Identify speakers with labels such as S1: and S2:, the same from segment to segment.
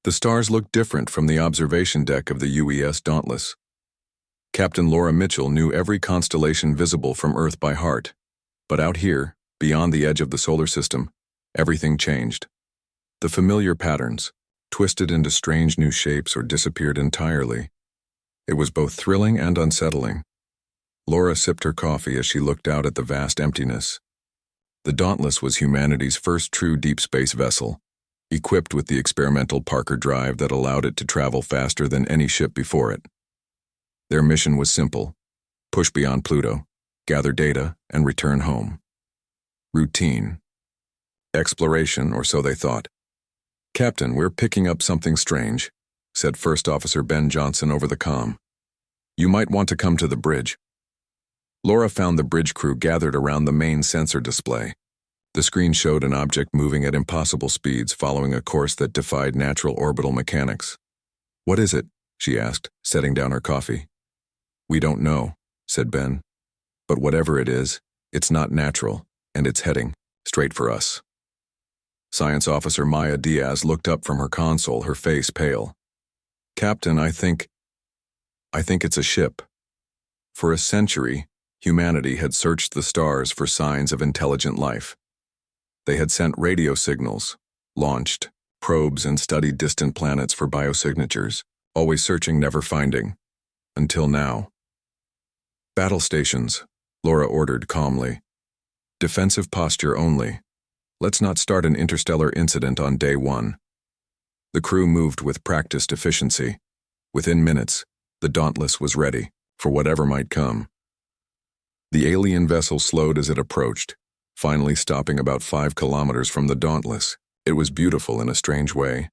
S1: The stars looked different from the observation deck of the UES Dauntless. Captain Laura Mitchell knew every constellation visible from Earth by heart. But out here, beyond the edge of the solar system, everything changed. The familiar patterns, twisted into strange new shapes or disappeared entirely. It was both thrilling and unsettling. Laura sipped her coffee as she looked out at the vast emptiness. The Dauntless was humanity's first true deep space vessel, equipped with the experimental Parker drive that allowed it to travel faster than any ship before it. Their mission was simple: push beyond Pluto, gather data, and return home. Routine. Exploration, or so they thought. "Captain, we're picking up something strange," said First Officer Ben Johnson over the comm. "You might want to come to the bridge." Laura found the bridge crew gathered around the main sensor display. The screen showed an object moving at impossible speeds, following a course that defied natural orbital mechanics. "What is it?" she asked, setting down her coffee. "We don't know," said Ben. "But whatever it is, it's not natural, and it's heading straight for us." Science Officer Maya Diaz looked up from her console, her face pale. "Captain, I think it's a ship." For a century, humanity had searched the stars for signs of intelligent life. They had sent radio signals, launched probes, and studied distant planets for biosignatures, always searching, never finding. Until now. "Battle stations," Laura ordered calmly. "Defensive posture only. Let's not start an interstellar incident on day one." The crew moved with practiced efficiency. Within minutes, the Dauntless was ready for whatever might come. The alien vessel slowed as it approached, finally stopping about 5 kilometers from the Dauntless. It was beautiful in a strange way.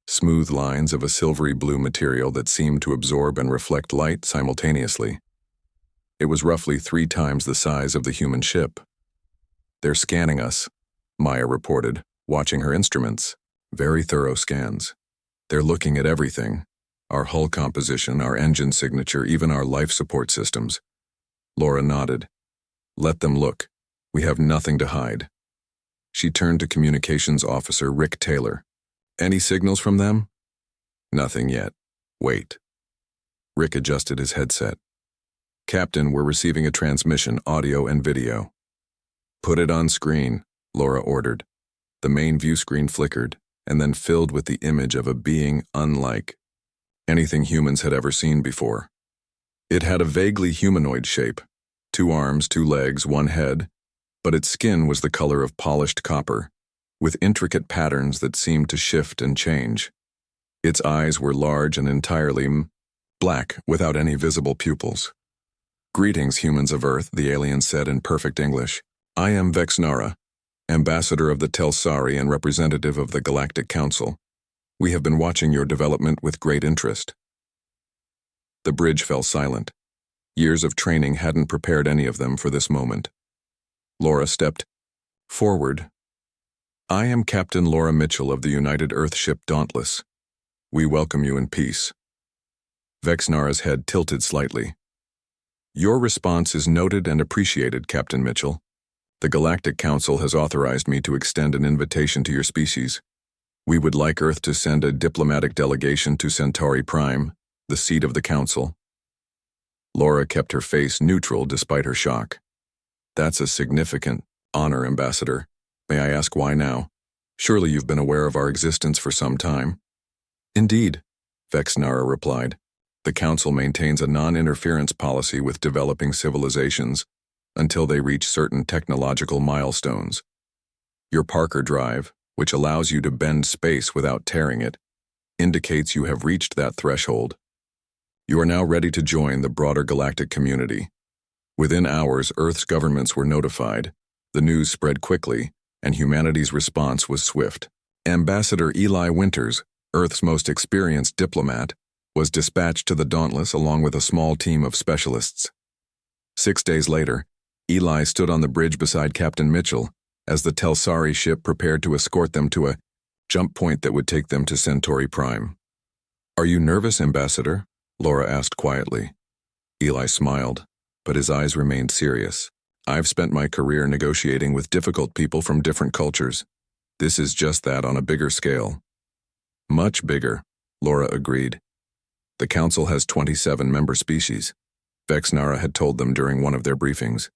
S1: Smooth lines of a silvery blue material that seemed to absorb and reflect light simultaneously. It was roughly 3 times the size of the human ship. "They're scanning us," Maya reported, watching her instruments. "Very thorough scans. They're looking at everything. Our hull composition, our engine signature, even our life support systems." Laura nodded. "Let them look. We have nothing to hide." She turned to Communications Officer Rick Taylor. "Any signals from them?" "Nothing yet. Wait." Rick adjusted his headset. "Captain, we're receiving a transmission, audio and video." "Put it on screen," Laura ordered. The main view screen flickered, and then filled with the image of a being unlike anything humans had ever seen before. It had a vaguely humanoid shape, 2 arms, 2 legs, 1 head, but its skin was the color of polished copper, with intricate patterns that seemed to shift and change. Its eyes were large and entirely black, without any visible pupils. "Greetings, humans of Earth," the alien said in perfect English. "I am Vexnara, ambassador of the Telsari and representative of the Galactic Council. We have been watching your development with great interest." The bridge fell silent. Years of training hadn't prepared any of them for this moment. Laura stepped forward. "I am Captain Laura Mitchell of the United Earth ship Dauntless. We welcome you in peace." Vexnara's head tilted slightly. "Your response is noted and appreciated, Captain Mitchell. The Galactic Council has authorized me to extend an invitation to your species. We would like Earth to send a diplomatic delegation to Centauri Prime, the seat of the Council." Laura kept her face neutral despite her shock. "That's a significant honor, Ambassador. May I ask why now? Surely you've been aware of our existence for some time." "Indeed," Vexnara replied. "The Council maintains a non-interference policy with developing civilizations until they reach certain technological milestones. Your Parker drive, which allows you to bend space without tearing it, indicates you have reached that threshold. You are now ready to join the broader galactic community." Within hours, Earth's governments were notified. The news spread quickly, and humanity's response was swift. Ambassador Eli Winters, Earth's most experienced diplomat, was dispatched to the Dauntless along with a small team of specialists. 6 days later, Eli stood on the bridge beside Captain Mitchell as the Telsari ship prepared to escort them to a jump point that would take them to Centauri Prime. "Are you nervous, Ambassador?" Laura asked quietly. Eli smiled, but his eyes remained serious. "I've spent my career negotiating with difficult people from different cultures. This is just that on a bigger scale." Much bigger, Laura agreed. The council has 27 member species. Vexnara had told them during one of their briefings.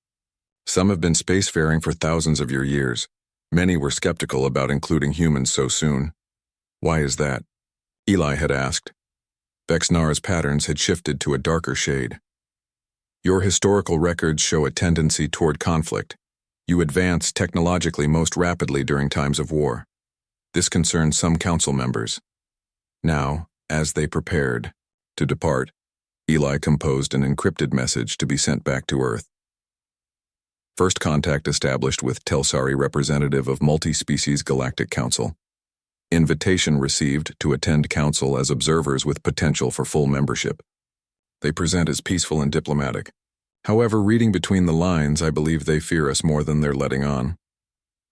S1: Some have been spacefaring for thousands of your years. Many were skeptical about including humans so soon. Why is that? Eli had asked. Vexnara's patterns had shifted to a darker shade. Your historical records show a tendency toward conflict. You advance technologically most rapidly during times of war. This concerns some council members. Now, as they prepared to depart, Eli composed an encrypted message to be sent back to Earth. First contact established with Telsari representative of Multi-Species Galactic Council. Invitation received to attend council as observers with potential for full membership. They present as peaceful and diplomatic. However, reading between the lines, I believe they fear us more than they're letting on.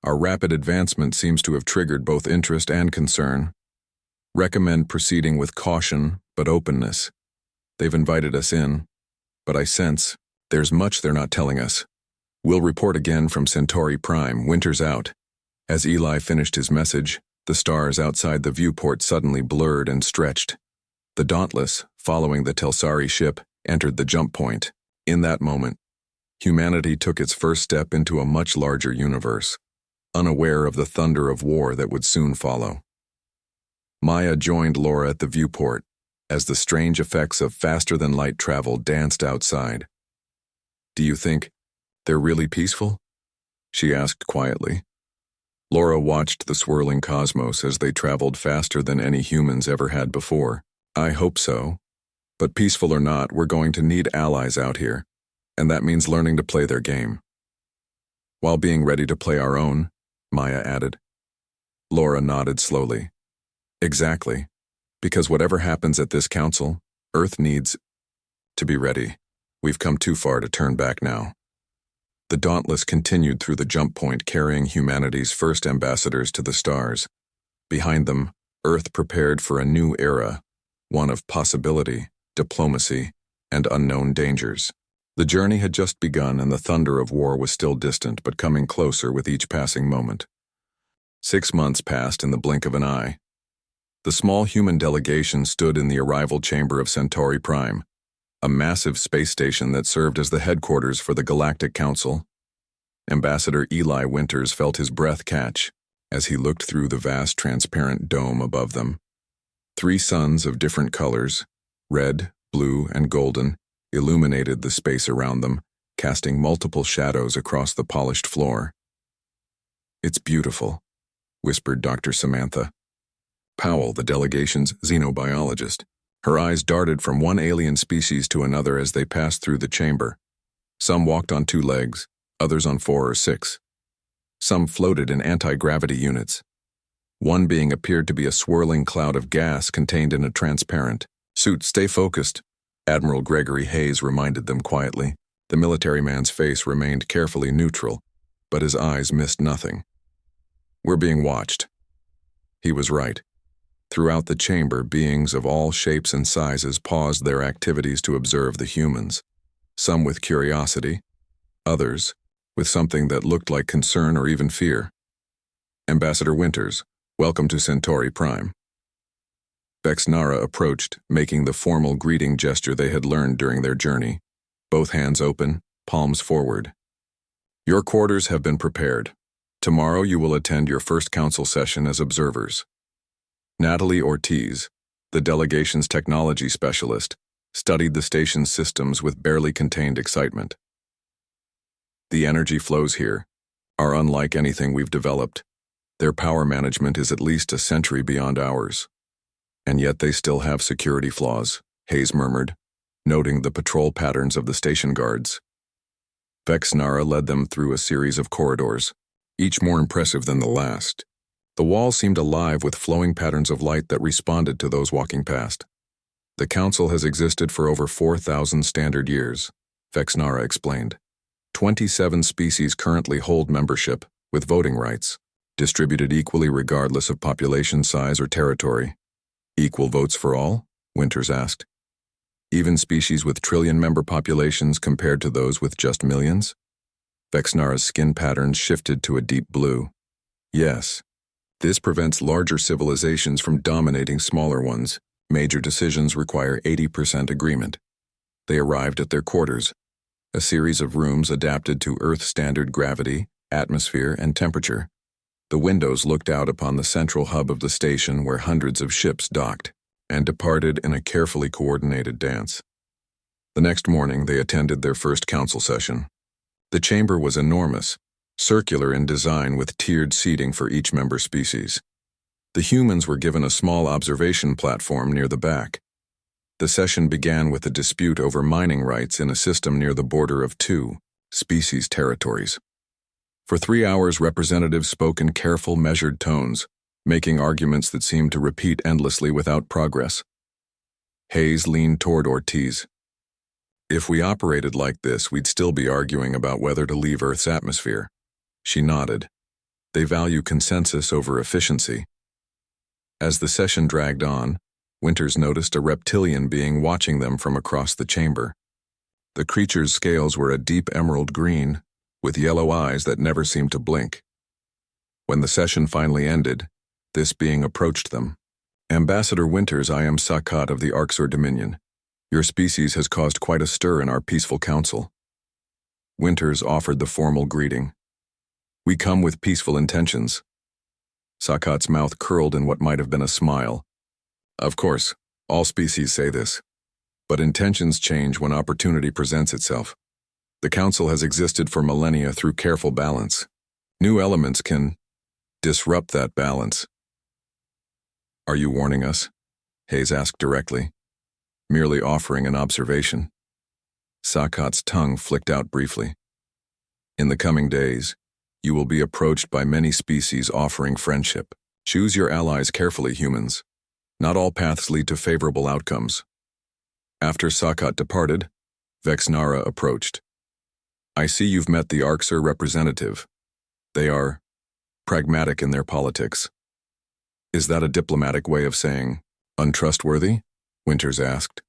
S1: Our rapid advancement seems to have triggered both interest and concern. Recommend proceeding with caution, but openness. They've invited us in, but I sense there's much they're not telling us. We'll report again from Centauri Prime, winter's out. As Eli finished his message, the stars outside the viewport suddenly blurred and stretched. The Dauntless, following the Telsari ship, entered the jump point. In that moment, humanity took its first step into a much larger universe, unaware of the thunder of war that would soon follow. Maya joined Laura at the viewport, as the strange effects of faster-than-light travel danced outside. Do you think they're really peaceful? She asked quietly. Laura watched the swirling cosmos as they traveled faster than any humans ever had before. I hope so. But peaceful or not, we're going to need allies out here, and that means learning to play their game. While being ready to play our own, Maya added. Laura nodded slowly. Exactly. Because whatever happens at this council, Earth needs to be ready. We've come too far to turn back now. The Dauntless continued through the jump point, carrying humanity's first ambassadors to the stars. Behind them, Earth prepared for a new era, one of possibility, diplomacy, and unknown dangers. The journey had just begun, and the thunder of war was still distant but coming closer with each passing moment. 6 months passed in the blink of an eye. The small human delegation stood in the arrival chamber of Centauri Prime, a massive space station that served as the headquarters for the Galactic Council. Ambassador Eli Winters felt his breath catch as he looked through the vast transparent dome above them. 3 suns of different colors, red, blue, and golden, illuminated the space around them, casting multiple shadows across the polished floor. It's beautiful, whispered Dr. Samantha. Powell, the delegation's xenobiologist. Her eyes darted from one alien species to another as they passed through the chamber. Some walked on 2 legs, others on 4 or 6. Some floated in anti-gravity units. One being appeared to be a swirling cloud of gas contained in a transparent suit. Stay focused, Admiral Gregory Hayes reminded them quietly. The military man's face remained carefully neutral, but his eyes missed nothing. We're being watched. He was right. Throughout the chamber, beings of all shapes and sizes paused their activities to observe the humans, some with curiosity, others with something that looked like concern or even fear. Ambassador Winters, welcome to Centauri Prime. Vexnara approached, making the formal greeting gesture they had learned during their journey, both hands open, palms forward. Your quarters have been prepared. Tomorrow you will attend your first council session as observers. Natalie Ortiz, the delegation's technology specialist, studied the station's systems with barely contained excitement. The energy flows here are unlike anything we've developed. Their power management is at least a century beyond ours. And yet they still have security flaws, Hayes murmured, noting the patrol patterns of the station guards. Vexnara led them through a series of corridors, each more impressive than the last. The walls seemed alive with flowing patterns of light that responded to those walking past. The council has existed for over 4,000 standard years, Vexnara explained. 27 species currently hold membership, with voting rights, distributed equally regardless of population size or territory. Equal votes for all? Winters asked. Even species with trillion-member populations compared to those with just millions? Vexnara's skin patterns shifted to a deep blue. Yes. This prevents larger civilizations from dominating smaller ones. Major decisions require 80% agreement. They arrived at their quarters, a series of rooms adapted to Earth-standard gravity, atmosphere, and temperature. The windows looked out upon the central hub of the station where hundreds of ships docked and departed in a carefully coordinated dance. The next morning, they attended their first council session. The chamber was enormous, circular in design with tiered seating for each member species. The humans were given a small observation platform near the back. The session began with a dispute over mining rights in a system near the border of two species territories. For 3 hours, representatives spoke in careful, measured tones, making arguments that seemed to repeat endlessly without progress. Hayes leaned toward Ortiz. "If we operated like this, we'd still be arguing about whether to leave Earth's atmosphere." She nodded. They value consensus over efficiency. As the session dragged on, Winters noticed a reptilian being watching them from across the chamber. The creature's scales were a deep emerald green, with yellow eyes that never seemed to blink. When the session finally ended, this being approached them. "Ambassador Winters, I am Sakat of the Arxor Dominion. Your species has caused quite a stir in our peaceful council." Winters offered the formal greeting. "We come with peaceful intentions." Sakat's mouth curled in what might have been a smile. "Of course, all species say this. But intentions change when opportunity presents itself. The council has existed for millennia through careful balance. New elements can disrupt that balance." "Are you warning us?" Hayes asked directly. "Merely offering an observation." Sakat's tongue flicked out briefly. "In the coming days, you will be approached by many species offering friendship. Choose your allies carefully, humans. Not all paths lead to favorable outcomes." After Sakat departed, Vexnara approached. "I see you've met the Arxor representative. They are pragmatic in their politics." "Is that a diplomatic way of saying untrustworthy?" Winters asked.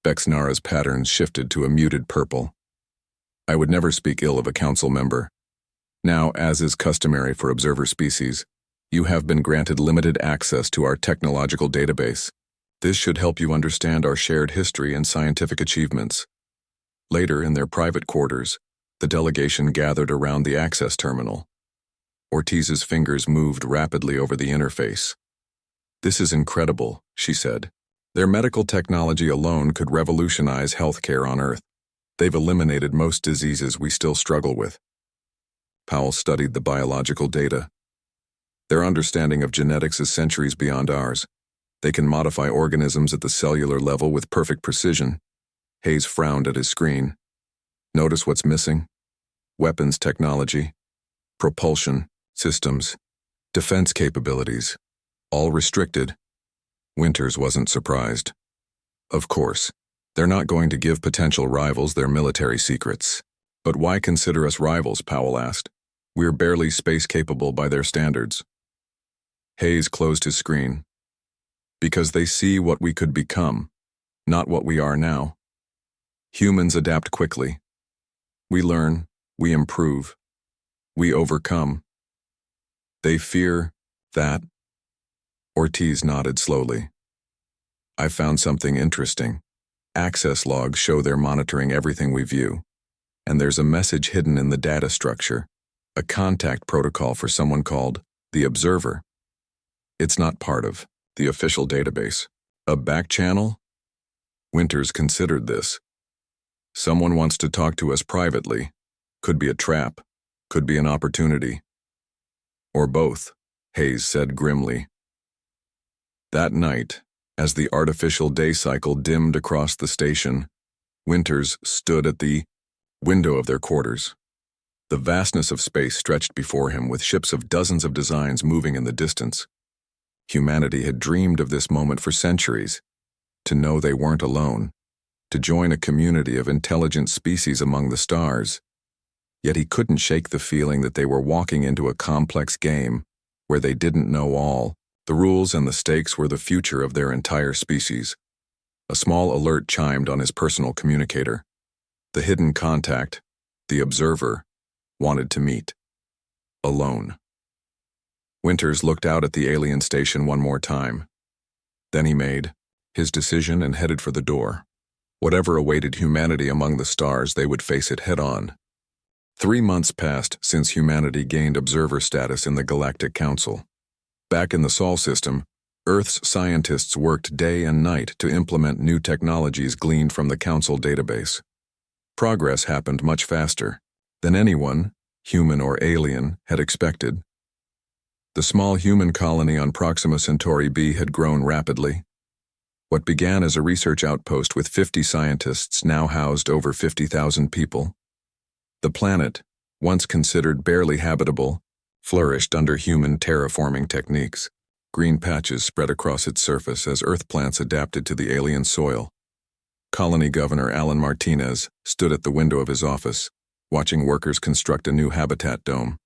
S1: Vexnara's patterns shifted to a muted purple. "I would never speak ill of a council member. Now, as is customary for observer species, you have been granted limited access to our technological database. This should help you understand our shared history and scientific achievements." Later, in their private quarters, the delegation gathered around the access terminal. Ortiz's fingers moved rapidly over the interface. "This is incredible," she said. "Their medical technology alone could revolutionize healthcare on Earth. They've eliminated most diseases we still struggle with." Powell studied the biological data. "Their understanding of genetics is centuries beyond ours. They can modify organisms at the cellular level with perfect precision." Hayes frowned at his screen. "Notice what's missing? Weapons technology, propulsion systems, defense capabilities, all restricted." Winters wasn't surprised. "Of course, they're not going to give potential rivals their military secrets." "But why consider us rivals?" Powell asked. "We're barely space-capable by their standards." Hayes closed his screen. "Because they see what we could become, not what we are now. Humans adapt quickly. We learn, we improve, we overcome. They fear that." Ortiz nodded slowly. "I found something interesting. Access logs show they're monitoring everything we view. And there's a message hidden in the data structure, a contact protocol for someone called the Observer. It's not part of the official database. A back channel?" Winters considered this. "Someone wants to talk to us privately. Could be a trap. Could be an opportunity. Or both," Hayes said grimly. That night, as the artificial day cycle dimmed across the station, Winters stood at the window of their quarters. The vastness of space stretched before him with ships of dozens of designs moving in the distance. Humanity had dreamed of this moment for centuries, to know they weren't alone, to join a community of intelligent species among the stars. Yet he couldn't shake the feeling that they were walking into a complex game where they didn't know all. The rules and the stakes were the future of their entire species. A small alert chimed on his personal communicator. The hidden contact, the Observer, wanted to meet. Alone. Winters looked out at the alien station one more time. Then he made his decision and headed for the door. Whatever awaited humanity among the stars, they would face it head-on. 3 months passed since humanity gained observer status in the Galactic Council. Back in the Sol system, Earth's scientists worked day and night to implement new technologies gleaned from the Council database. Progress happened much faster than anyone, human or alien, had expected. The small human colony on Proxima Centauri B had grown rapidly. What began as a research outpost with 50 scientists now housed over 50,000 people. The planet, once considered barely habitable, flourished under human terraforming techniques. Green patches spread across its surface as earth plants adapted to the alien soil. Colony Governor Alan Martinez stood at the window of his office, watching workers construct a new habitat dome.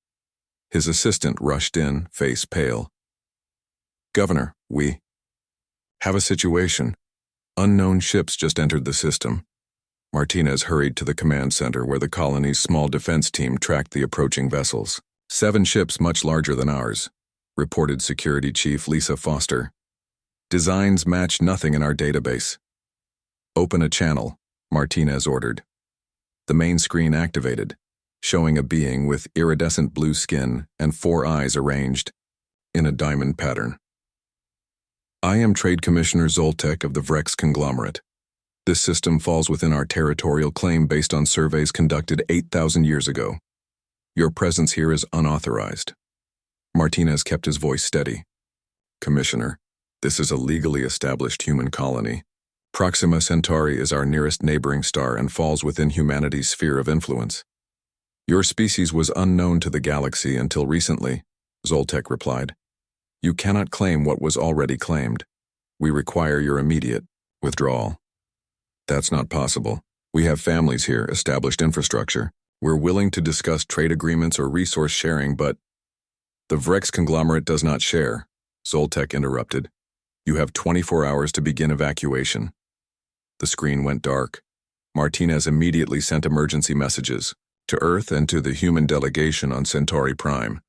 S1: His assistant rushed in, face pale. "Governor, we have a situation. Unknown ships just entered the system." Martinez hurried to the command center where the colony's small defense team tracked the approaching vessels. 7 ships much larger than ours, reported Security Chief Lisa Foster. "Designs match nothing in our database." "Open a channel," Martinez ordered. The main screen activated, showing a being with iridescent blue skin and 4 eyes arranged in a diamond pattern. "I am Trade Commissioner Zoltek of the Vrex conglomerate. This system falls within our territorial claim based on surveys conducted 8,000 years ago. Your presence here is unauthorized." Martinez kept his voice steady. "Commissioner, this is a legally established human colony. Proxima Centauri is our nearest neighboring star and falls within humanity's sphere of influence. Your species was unknown to the galaxy until recently," Zoltek replied. "You cannot claim what was already claimed. We require your immediate withdrawal." "That's not possible. We have families here, established infrastructure. We're willing to discuss trade agreements or resource sharing, but—" "The Vrex conglomerate does not share," Zoltek interrupted. "You have 24 hours to begin evacuation." The screen went dark. Martinez immediately sent emergency messages to Earth and to the human delegation on Centauri Prime.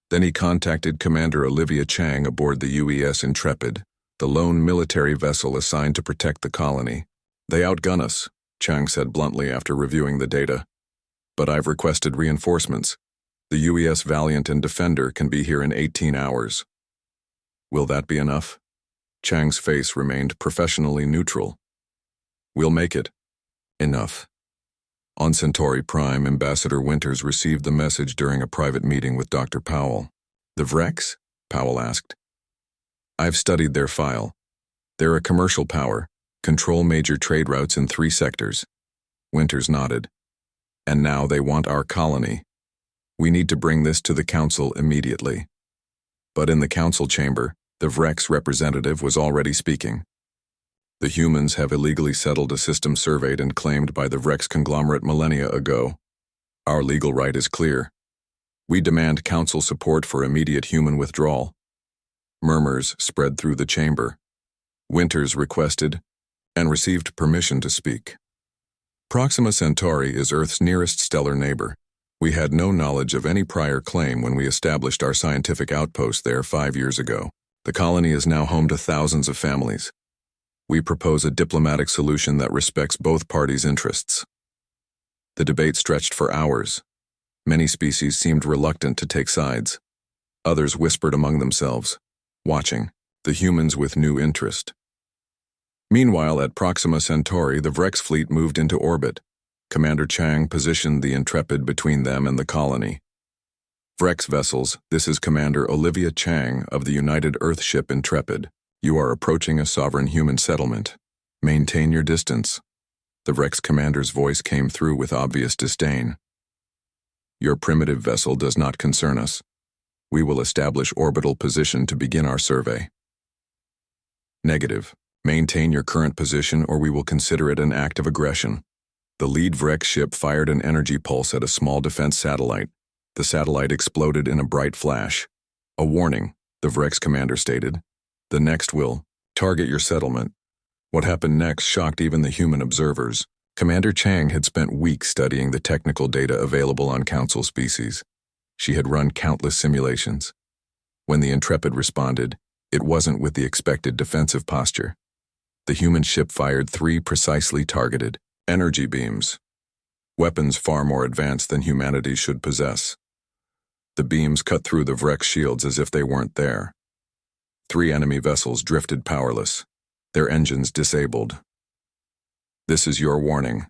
S1: Then he contacted Commander Olivia Chang aboard the UES Intrepid, the lone military vessel assigned to protect the colony. "They outgun us," Chang said bluntly after reviewing the data. "But I've requested reinforcements. The UES Valiant and Defender can be here in 18 hours. "Will that be enough?" Chang's face remained professionally neutral. "We'll make it. Enough." On Centauri Prime, Ambassador Winters received the message during a private meeting with Dr. Powell. "The Vrex?" Powell asked. "I've studied their file. They're a commercial power, control major trade routes in 3 sectors. Winters nodded. "And now they want our colony. We need to bring this to the Council immediately." But in the Council chamber, the Vrex representative was already speaking. "The humans have illegally settled a system surveyed and claimed by the Vrex conglomerate millennia ago. Our legal right is clear. We demand Council support for immediate human withdrawal." Murmurs spread through the chamber. Winters requested and received permission to speak. "Proxima Centauri is Earth's nearest stellar neighbor. We had no knowledge of any prior claim when we established our scientific outpost there 5 years ago. The colony is now home to thousands of families. We propose a diplomatic solution that respects both parties' interests." The debate stretched for hours. Many species seemed reluctant to take sides. Others whispered among themselves, watching, the humans with new interest. Meanwhile, at Proxima Centauri, the Vrex fleet moved into orbit. Commander Chang positioned the Intrepid between them and the colony. "Vrex vessels, this is Commander Olivia Chang of the United Earthship Intrepid. You are approaching a sovereign human settlement. Maintain your distance." The Vrex commander's voice came through with obvious disdain. "Your primitive vessel does not concern us. We will establish orbital position to begin our survey." "Negative. Maintain your current position or we will consider it an act of aggression." The lead Vrex ship fired an energy pulse at a small defense satellite. The satellite exploded in a bright flash. "A warning," the Vrex commander stated. "The next will target your settlement." What happened next shocked even the human observers. Commander Chang had spent weeks studying the technical data available on Council species. She had run countless simulations. When the Intrepid responded, it wasn't with the expected defensive posture. The human ship fired 3 precisely targeted energy beams, weapons far more advanced than humanity should possess. The beams cut through the Vrek's shields as if they weren't there. 3 enemy vessels drifted powerless, their engines disabled. "This is your warning,"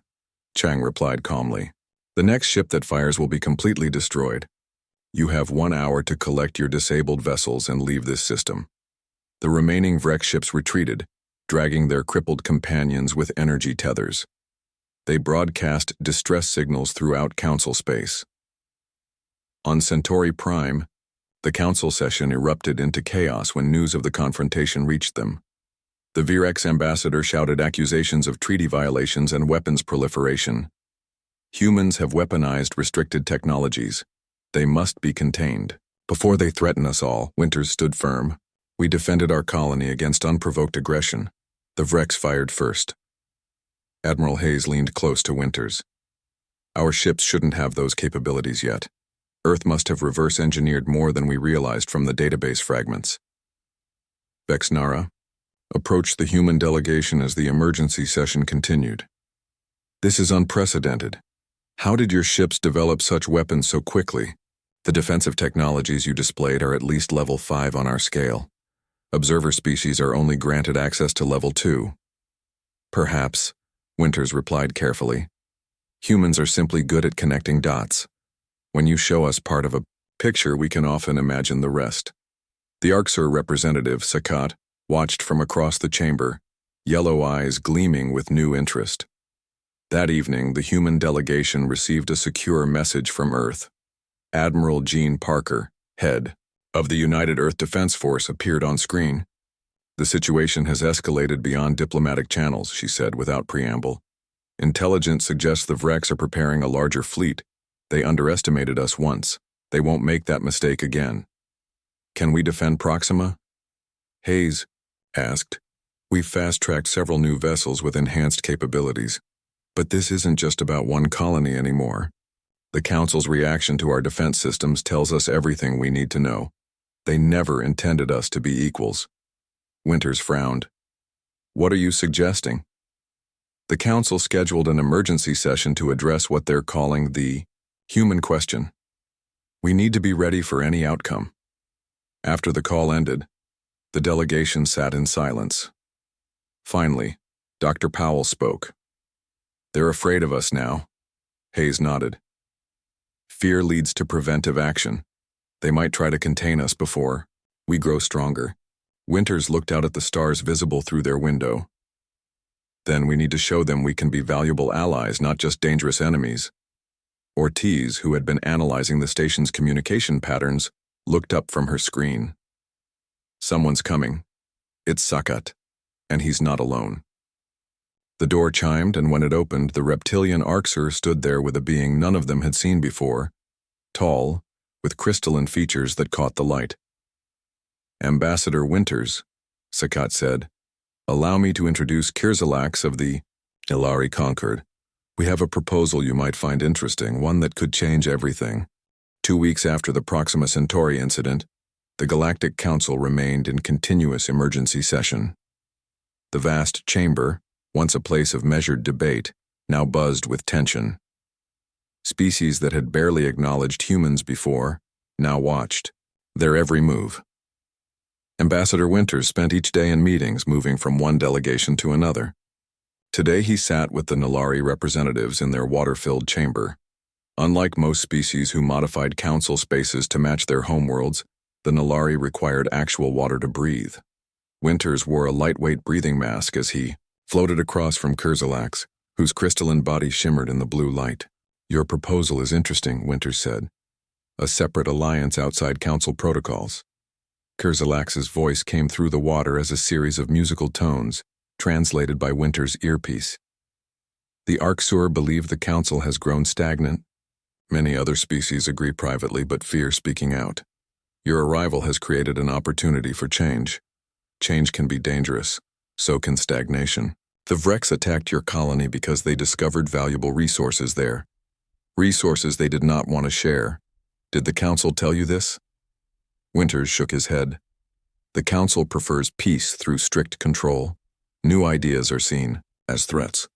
S1: Chang replied calmly. "The next ship that fires will be completely destroyed. You have 1 hour to collect your disabled vessels and leave this system." The remaining Vrek ships retreated, dragging their crippled companions with energy tethers. They broadcast distress signals throughout Council space. On Centauri Prime, the Council session erupted into chaos when news of the confrontation reached them. The Virex ambassador shouted accusations of treaty violations and weapons proliferation. "Humans have weaponized restricted technologies. They must be contained. Before they threaten us all," Winters stood firm. "We defended our colony against unprovoked aggression. The Vreks fired first." Admiral Hayes leaned close to Winters. "Our ships shouldn't have those capabilities yet. Earth must have reverse-engineered more than we realized from the database fragments." Vexnara approached the human delegation as the emergency session continued. "This is unprecedented. How did your ships develop such weapons so quickly? The defensive technologies you displayed are at least level 5 on our scale. Observer species are only granted access to level 2. "Perhaps," Winters replied carefully. "Humans are simply good at connecting dots. When you show us part of a picture, we can often imagine the rest." The Arxur representative, Sakat, watched from across the chamber, yellow eyes gleaming with new interest. That evening, the human delegation received a secure message from Earth. Admiral Gene Parker, head of the United Earth Defense Force, appeared on screen. "The situation has escalated beyond diplomatic channels," she said without preamble. "Intelligence suggests the Vreks are preparing a larger fleet. They underestimated us once. They won't make that mistake again. Can we defend Proxima?" Hayes asked. "We've fast-tracked several new vessels with enhanced capabilities. But this isn't just about one colony anymore. The Council's reaction to our defense systems tells us everything we need to know. They never intended us to be equals." Winters frowned. "What are you suggesting?" The Council scheduled an emergency session to address what they're calling the human question. We need to be ready for any outcome. After the call ended, the delegation sat in silence. Finally, Dr. Powell spoke. "They're afraid of us now." Hayes nodded. "Fear leads to preventive action. They might try to contain us before we grow stronger." Winters looked out at the stars visible through their window. "Then we need to show them we can be valuable allies, not just dangerous enemies." Ortiz, who had been analyzing the station's communication patterns, looked up from her screen. "Someone's coming. It's Sakat, and he's not alone." The door chimed, and when it opened, the reptilian Arxur stood there with a being none of them had seen before, tall, with crystalline features that caught the light. "Ambassador Winters," Sakat said, "allow me to introduce Kirzalax of the Ilari Conquered. We have a proposal you might find interesting, one that could change everything." 2 weeks after the Proxima Centauri incident, the Galactic Council remained in continuous emergency session. The vast chamber, once a place of measured debate, now buzzed with tension. Species that had barely acknowledged humans before now watched their every move. Ambassador Winters spent each day in meetings, moving from one delegation to another. Today he sat with the Nilari representatives in their water-filled chamber. Unlike most species who modified council spaces to match their homeworlds, the Nilari required actual water to breathe. Winters wore a lightweight breathing mask as he floated across from Kirzalax, whose crystalline body shimmered in the blue light. "Your proposal is interesting," Winters said. "A separate alliance outside council protocols." Kirzalax's voice came through the water as a series of musical tones, translated by Winters' earpiece. "The Arxur believe the council has grown stagnant. Many other species agree privately but fear speaking out. Your arrival has created an opportunity for change. Change can be dangerous. So can stagnation. The Vreks attacked your colony because they discovered valuable resources there. Resources they did not want to share. Did the council tell you this?" Winters shook his head. The Council prefers peace through strict control. New ideas are seen as threats.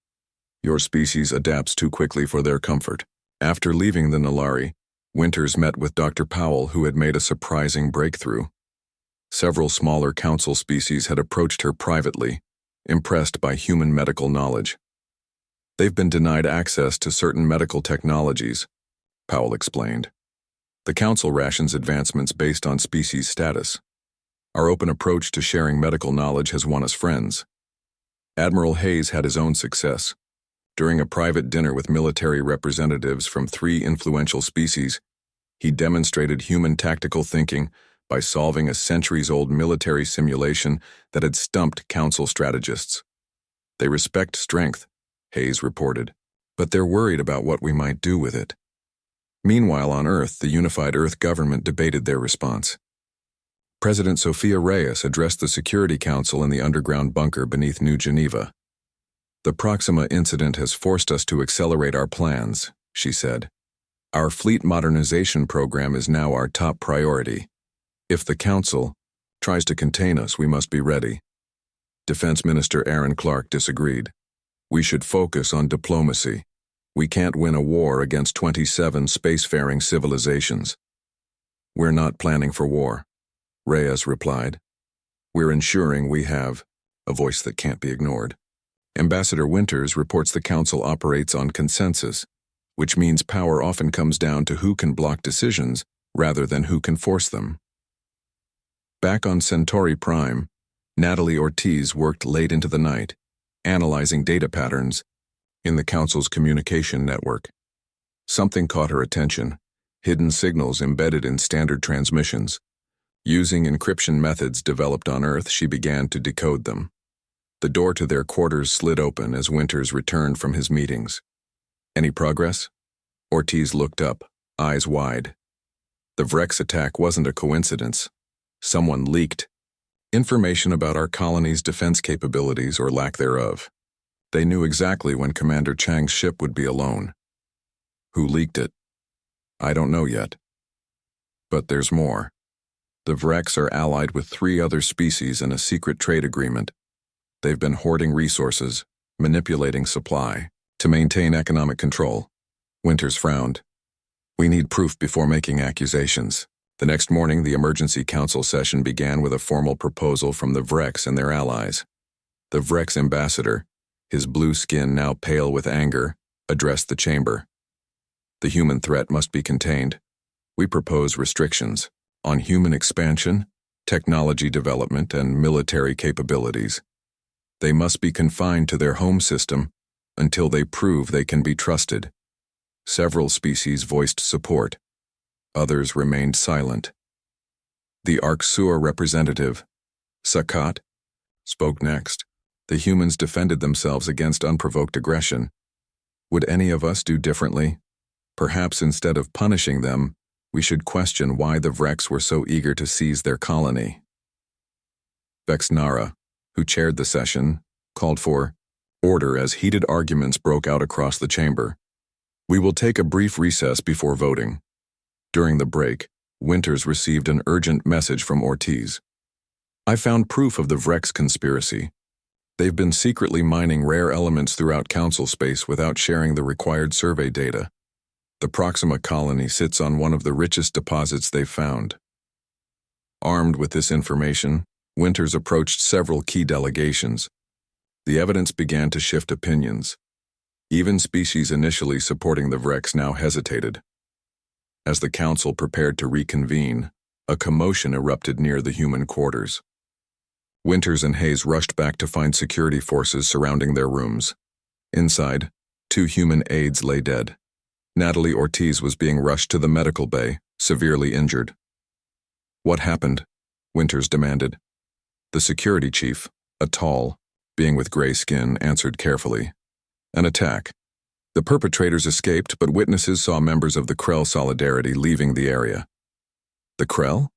S1: Your species adapts too quickly for their comfort. After leaving the Nalari, Winters met with Dr. Powell, who had made a surprising breakthrough. Several smaller Council species had approached her privately, impressed by human medical knowledge. They've been denied access to certain medical technologies, Powell explained. The Council rations advancements based on species status. Our open approach to sharing medical knowledge has won us friends. Admiral Hayes had his own success. During a private dinner with military representatives from 3 influential species, he demonstrated human tactical thinking by solving a centuries-old military simulation that had stumped Council strategists. They respect strength, Hayes reported, but they're worried about what we might do with it. Meanwhile, on Earth, the unified Earth government debated their response. President Sophia Reyes addressed the Security Council in the underground bunker beneath New Geneva. The Proxima incident has forced us to accelerate our plans, she said. Our fleet modernization program is now our top priority. If the Council tries to contain us, we must be ready. Defense Minister Aaron Clark disagreed. We should focus on diplomacy. We can't win a war against 27 spacefaring civilizations. We're not planning for war, Reyes replied. We're ensuring we have a voice that can't be ignored. Ambassador Winters reports the Council operates on consensus, which means power often comes down to who can block decisions rather than who can force them. Back on Centauri Prime, Natalie Ortiz worked late into the night, analyzing data patterns in the Council's communication network. Something caught her attention: hidden signals embedded in standard transmissions. Using encryption methods developed on Earth, she began to decode them. The door to their quarters slid open as Winters returned from his meetings. Any progress? Ortiz looked up, eyes wide. The Vrex attack wasn't a coincidence. Someone leaked information about our colony's defense capabilities or lack thereof. They knew exactly when Commander Chang's ship would be alone. Who leaked it? I don't know yet. But there's more. The Vrex are allied with 3 other species in a secret trade agreement. They've been hoarding resources, manipulating supply, to maintain economic control. Winters frowned. We need proof before making accusations. The next morning, the emergency council session began with a formal proposal from the Vrex and their allies. The Vrex ambassador, his blue skin now pale with anger, addressed the chamber. The human threat must be contained. We propose restrictions on human expansion, technology development, and military capabilities. They must be confined to their home system until they prove they can be trusted. Several species voiced support. Others remained silent. The Arksur representative, Sakat, spoke next. The humans defended themselves against unprovoked aggression. Would any of us do differently? Perhaps instead of punishing them, we should question why the Vrex were so eager to seize their colony. Vexnara, who chaired the session, called for order as heated arguments broke out across the chamber. We will take a brief recess before voting. During the break, Winters received an urgent message from Ortiz. I found proof of the Vrex conspiracy. They've been secretly mining rare elements throughout Council space without sharing the required survey data. The Proxima colony sits on one of the richest deposits they've found. Armed with this information, Winters approached several key delegations. The evidence began to shift opinions. Even species initially supporting the Vrex now hesitated. As the Council prepared to reconvene, a commotion erupted near the human quarters. Winters and Hayes rushed back to find security forces surrounding their rooms. Inside, 2 human aides lay dead. Natalie Ortiz was being rushed to the medical bay, severely injured. What happened? Winters demanded. The security chief, a tall being with gray skin, answered carefully. An attack. The perpetrators escaped, but witnesses saw members of the Krell Solidarity leaving the area. The Krell?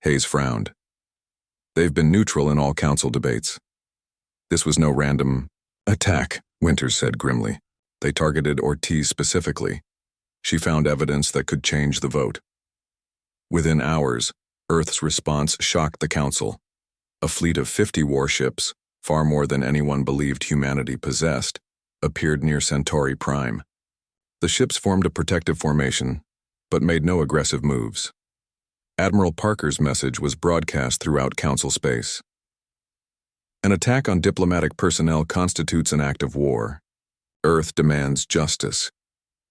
S1: Hayes frowned. They've been neutral in all council debates. This was no random attack, Winters said grimly. They targeted Ortiz specifically. She found evidence that could change the vote. Within hours, Earth's response shocked the Council. A fleet of 50 warships, far more than anyone believed humanity possessed, appeared near Centauri Prime. The ships formed a protective formation, but made no aggressive moves. Admiral Parker's message was broadcast throughout Council space. An attack on diplomatic personnel constitutes an act of war. Earth demands justice.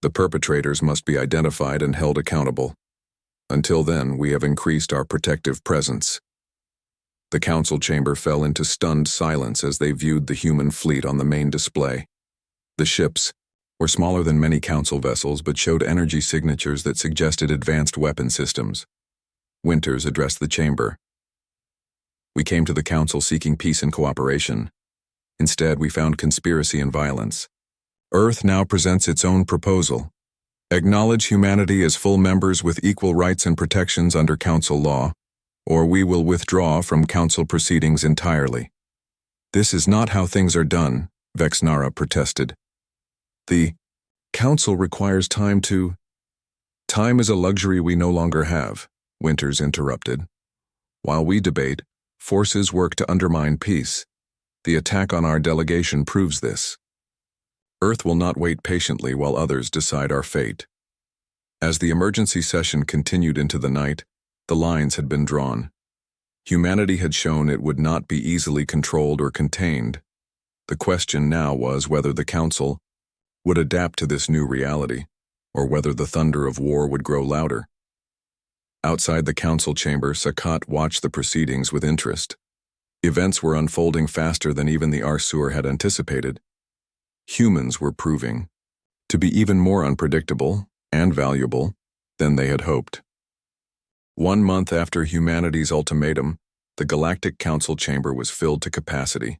S1: The perpetrators must be identified and held accountable. Until then, we have increased our protective presence. The Council chamber fell into stunned silence as they viewed the human fleet on the main display. The ships were smaller than many Council vessels but showed energy signatures that suggested advanced weapon systems. Winters addressed the chamber. We came to the Council seeking peace and cooperation. Instead, we found conspiracy and violence. Earth now presents its own proposal. Acknowledge humanity as full members with equal rights and protections under Council law, or we will withdraw from Council proceedings entirely. This is not how things are done, Vexnara protested. The Council requires time to... Time is a luxury we no longer have, Winters interrupted. While we debate, forces work to undermine peace. The attack on our delegation proves this. Earth will not wait patiently while others decide our fate. As the emergency session continued into the night, the lines had been drawn. Humanity had shown it would not be easily controlled or contained. The question now was whether the Council would adapt to this new reality, or whether the thunder of war would grow louder. Outside the Council chamber, Sakat watched the proceedings with interest. Events were unfolding faster than even the Arsur had anticipated. Humans were proving to be even more unpredictable and valuable than they had hoped. 1 month after humanity's ultimatum, the Galactic Council chamber was filled to capacity.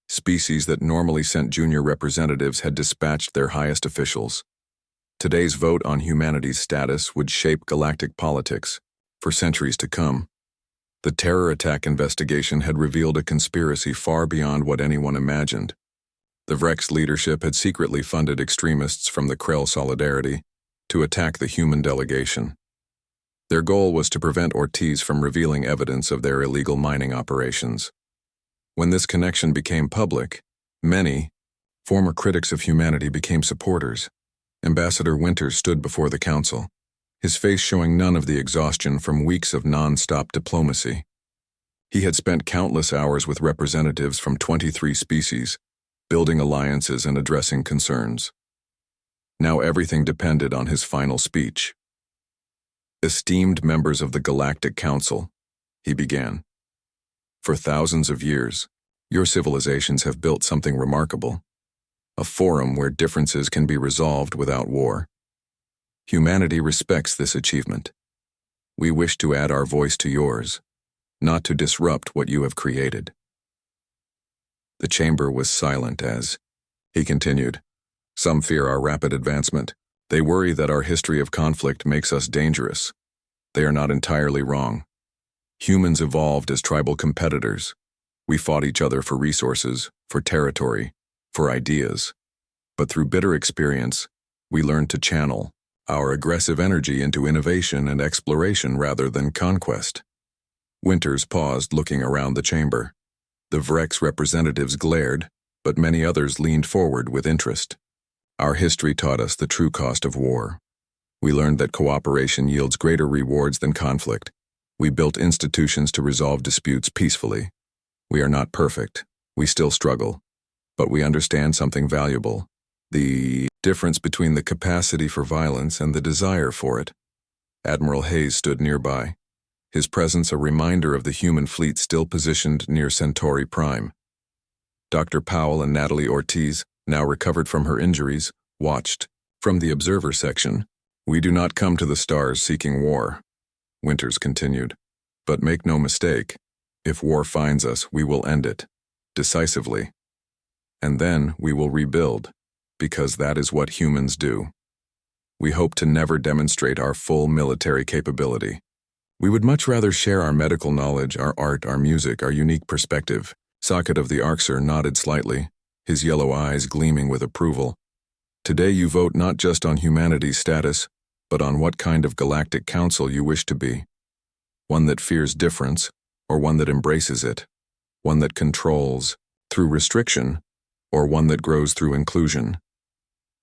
S1: Species that normally sent junior representatives had dispatched their highest officials. Today's vote on humanity's status would shape galactic politics for centuries to come. The terror attack investigation had revealed a conspiracy far beyond what anyone imagined. The Vrex leadership had secretly funded extremists from the Krell Solidarity to attack the human delegation. Their goal was to prevent Ortiz from revealing evidence of their illegal mining operations. When this connection became public, many former critics of humanity became supporters. Ambassador Winters stood before the Council, his face showing none of the exhaustion from weeks of non-stop diplomacy. He had spent countless hours with representatives from 23 species, building alliances and addressing concerns. Now everything depended on his final speech. Esteemed members of the Galactic Council, he began. For thousands of years, your civilizations have built something remarkable. A forum where differences can be resolved without war. Humanity respects this achievement. We wish to add our voice to yours, not to disrupt what you have created. The chamber was silent as he continued. Some fear our rapid advancement. They worry that our history of conflict makes us dangerous. They are not entirely wrong. Humans evolved as tribal competitors. We fought each other for resources, for territory, for ideas. But through bitter experience, we learned to channel our aggressive energy into innovation and exploration rather than conquest. Winters paused, looking around the chamber. The Vrex representatives glared, but many others leaned forward with interest. Our history taught us the true cost of war. We learned that cooperation yields greater rewards than conflict. We built institutions to resolve disputes peacefully. We are not perfect. We still struggle. But we understand something valuable. The difference between the capacity for violence and the desire for it. Admiral Hayes stood nearby, his presence a reminder of the human fleet still positioned near Centauri Prime. Dr. Powell and Natalie Ortiz, now recovered from her injuries, watched. From the observer section, we do not come to the stars seeking war, Winters continued. But make no mistake, if war finds us, we will end it, decisively. And then we will rebuild, because that is what humans do. We hope to never demonstrate our full military capability. We would much rather share our medical knowledge, our art, our music, our unique perspective. Socket of the Arxer nodded slightly, his yellow eyes gleaming with approval. Today you vote not just on humanity's status, but on what kind of galactic council you wish to be. one that fears difference, or one that embraces it, one that controls through restriction, or one that grows through inclusion.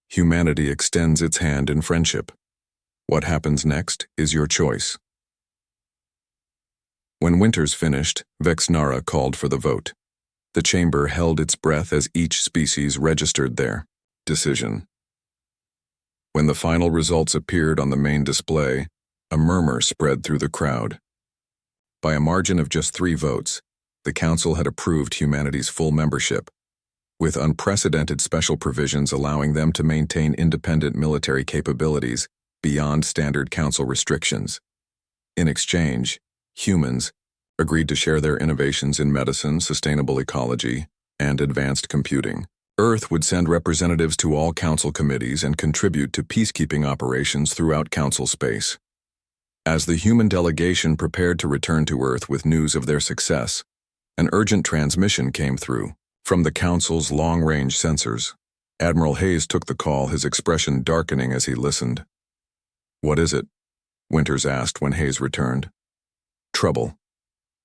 S1: Humanity extends its hand in friendship. What happens next is your choice. When Winters finished, Vexnara called for the vote. The chamber held its breath as each species registered their decision. When the final results appeared on the main display, a murmur spread through the crowd. By a margin of just 3 votes, the Council had approved humanity's full membership, with unprecedented special provisions allowing them to maintain independent military capabilities beyond standard Council restrictions. In exchange, humans agreed to share their innovations in medicine, sustainable ecology, and advanced computing. Earth would send representatives to all Council committees and contribute to peacekeeping operations throughout Council space. As the human delegation prepared to return to Earth with news of their success, an urgent transmission came through from the Council's long-range sensors. Admiral Hayes took the call, his expression darkening as he listened. "What is it?" Winters asked when Hayes returned. "Trouble.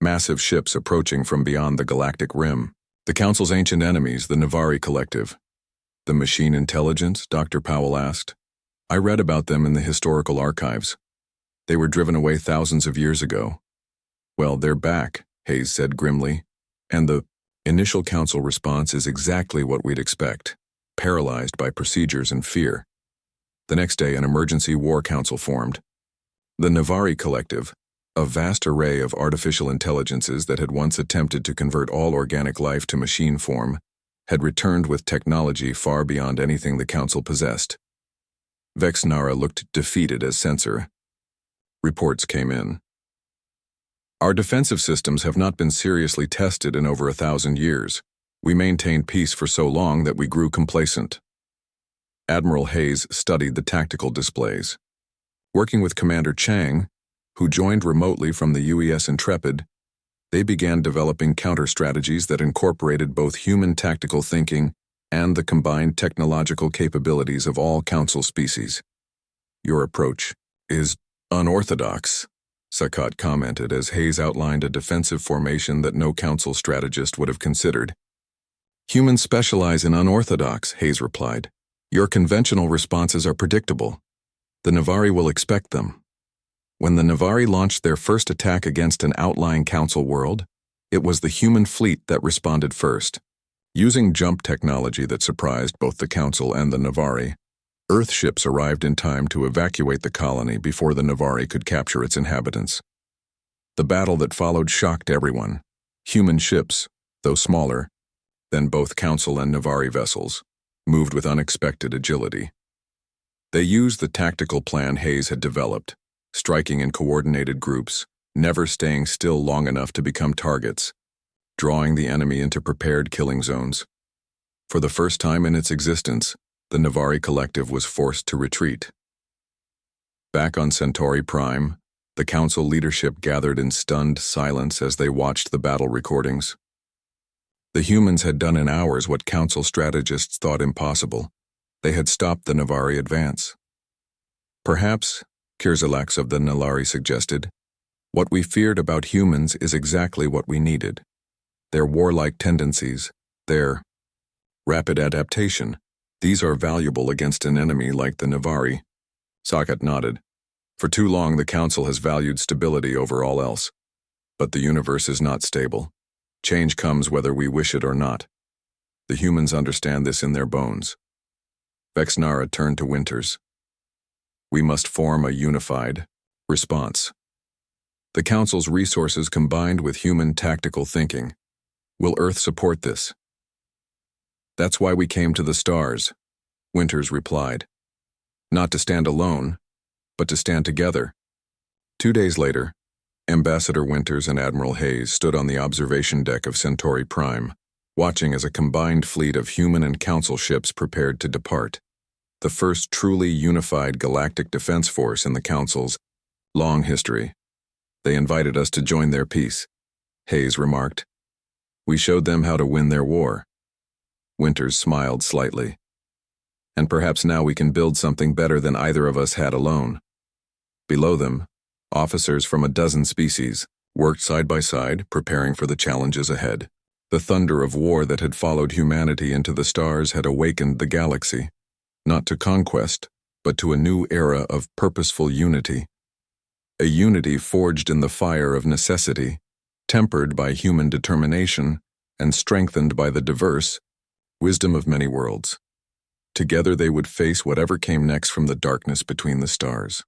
S1: Massive ships approaching from beyond the galactic rim. The Council's ancient enemies, the Navari Collective." "The machine intelligence?" Dr. Powell asked. "I read about them in the historical archives. They were driven away thousands of years ago." "Well, they're back," Hayes said grimly. "And the initial Council response is exactly what we'd expect, paralyzed by procedures and fear." The next day, an emergency war council formed. The Navari Collective, a vast array of artificial intelligences that had once attempted to convert all organic life to machine form, had returned with technology far beyond anything the Council possessed. Vexnara looked defeated as censor. Reports came in. "Our defensive systems have not been seriously tested in over 1,000 years. We maintained peace for so long that we grew complacent." Admiral Hayes studied the tactical displays. Working with Commander Chang, who joined remotely from the UES Intrepid, they began developing counter-strategies that incorporated both human tactical thinking and the combined technological capabilities of all Council species. "Your approach is unorthodox," Sakat commented as Hayes outlined a defensive formation that no Council strategist would have considered. "Humans specialize in unorthodox," Hayes replied. "Your conventional responses are predictable. The Navari will expect them." When the Navari launched their first attack against an outlying Council world, it was the human fleet that responded first. Using jump technology that surprised both the Council and the Navari, Earth ships arrived in time to evacuate the colony before the Navari could capture its inhabitants. The battle that followed shocked everyone. Human ships, though smaller than both Council and Navari vessels, moved with unexpected agility. They used the tactical plan Hayes had developed, striking in coordinated groups, never staying still long enough to become targets, drawing the enemy into prepared killing zones. For the first time in its existence, the Navari Collective was forced to retreat. Back on Centauri Prime, the Council leadership gathered in stunned silence as they watched the battle recordings. The humans had done in hours what Council strategists thought impossible. They had stopped the Navari advance. "Perhaps," Kirzalax of the Nalari suggested, "what we feared about humans is exactly what we needed. Their warlike tendencies, their rapid adaptation, these are valuable against an enemy like the Navari." Sakat nodded. "For too long the Council has valued stability over all else. But the universe is not stable. Change comes whether we wish it or not. The humans understand this in their bones." Vexnara turned to Winters. "We must form a unified response. The Council's resources combined with human tactical thinking. Will Earth support this?" "That's why we came to the stars," Winters replied. "Not to stand alone, but to stand together." 2 days later, Ambassador Winters and Admiral Hayes stood on the observation deck of Centauri Prime, watching as a combined fleet of human and Council ships prepared to depart. The first truly unified galactic defense force in the Council's long history. "They invited us to join their peace," Hayes remarked. "We showed them how to win their war." Winters smiled slightly. "And perhaps now we can build something better than either of us had alone." Below them, Officers from a dozen species worked side by side, preparing for the challenges ahead. The thunder of war that had followed humanity into the stars had awakened the galaxy, not to conquest, but to a new era of purposeful unity. A unity forged in the fire of necessity, tempered by human determination, and strengthened by the diverse wisdom of many worlds. Together they would face whatever came next from the darkness between the stars.